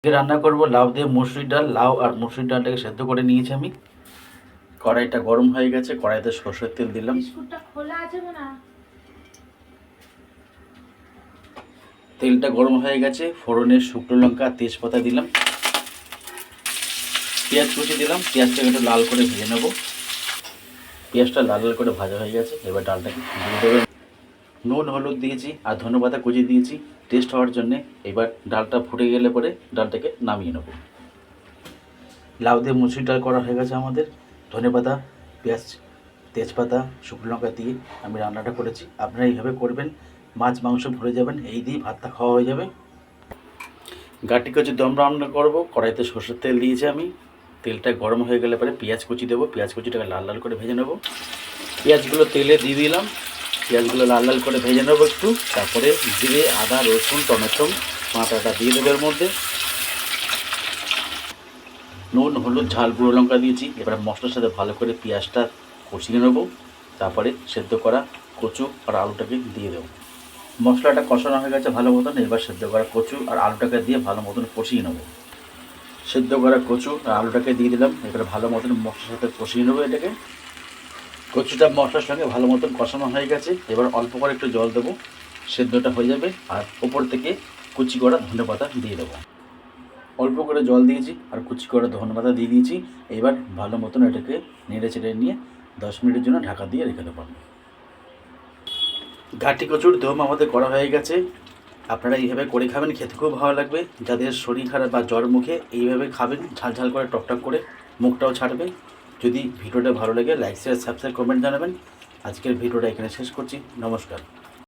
রান্না করব লাউ দিয়ে মুসুরির ডাল। লাউ আর মুসুরির ডালটাকে সেদ্ধ করে নিয়েছি আমি। কড়াইটা গরম হয়ে গেছে, কড়াইতে সরষের তেল দিলাম। তেলটা গরম হয়ে গেছে, ফোড়নে শুকনো লঙ্কা তেজপাতা দিলাম, পেঁয়াজ কুচি দিলাম। পেঁয়াজটাকে একটু লাল করে ভেজে নেব। পেঁয়াজটা লাল লাল করে ভাজা হয়ে গেছে, এবার ডালটাকে দিয়ে দেবো। নুন হলুদ দিয়েছি আর ধনেপাতা কুচি দিয়েছি টেস্ট হওয়ার জন্যে। এবার ডালটা ফুটে গেলে পরে ডালটাকে নামিয়ে নেব। লাউ দিয়ে মুসুরির ডাল করা হয়ে গেছে আমাদের। ধনেপাতা, পেঁয়াজ, তেজপাতা, শুকনো লঙ্কা দিয়ে আমি রান্নাটা করেছি। আপনারা এইভাবে করবেন, মাছ মাংস ভুলে যাবেন, এই দিয়ে ভাতটা খাওয়া হয়ে যাবে। গাটি কচি দম রান্না করবো। কড়াইতে সরষের তেল দিয়েছি আমি। তেলটা গরম হয়ে গেলে পরে পেঁয়াজ কুচি দেবো। পেঁয়াজ কুচিটাকে লাল লাল করে ভেজে নেব। পেঁয়াজগুলো তেলে দিয়ে দিলাম। পেঁয়াজগুলো লাল লাল করে ভেজে নেবো একটু। তারপরে জিরে, আদা, রসুন, টমেটো বাটাটা দিয়ে দেবো এর মধ্যে। নুন হলুদ ঝাল গুঁড়ো লঙ্কা দিয়েছি। এবার মশলার সাথে ভালো করে পেঁয়াজটা কষিয়ে নেবো। তারপরে সেদ্ধ করা কচু আর আলুটাকে দিয়ে দেবো। মশলাটা কষানো হয়ে গেছে ভালো মতন। এবার সেদ্ধ করা কচু আর আলুটাকে দিয়ে ভালো মতন কষিয়ে নেবো। সেদ্ধ করা কচু আর আলুটাকে দিয়ে দিলাম। এবারে ভালো মতন মশলার সাথে কষিয়ে নেবো এটাকে। কচুটা মশলার সঙ্গে ভালো মতন কষানো হয়ে গেছে। এবার অল্প করে একটু জল দেবো, সেদ্ধটা হয়ে যাবে। আর ওপর থেকে কুচি করা ধনেপাতা দিয়ে দেবো। অল্প করে জল দিয়েছি আর কুচি করে ধনেপাতা দিয়ে দিয়েছি। এবার ভালো মতন এটাকে নেড়ে চেড়ে নিয়ে 10 মিনিটের জন্য ঢাকা দিয়ে রেখে দেবো। ঘাটি কচুর দম আমাদের করা হয়ে গেছে। আপনারা এইভাবে করে খাবেন, খেতে খুব ভালো লাগবে। যাদের শরীর খারাপ বা জ্বর মুখে এইভাবে খাবেন, ঝাল ঝাল করে টকটক করে, মুখটাও ছাড়বে। যদি ভিডিওটা ভালো লাগে লাইক শেয়ার সাবস্ক্রাইব কমেন্ট জানাবেন। আজকের ভিডিওটা এখানে শেষ করছি। নমস্কার।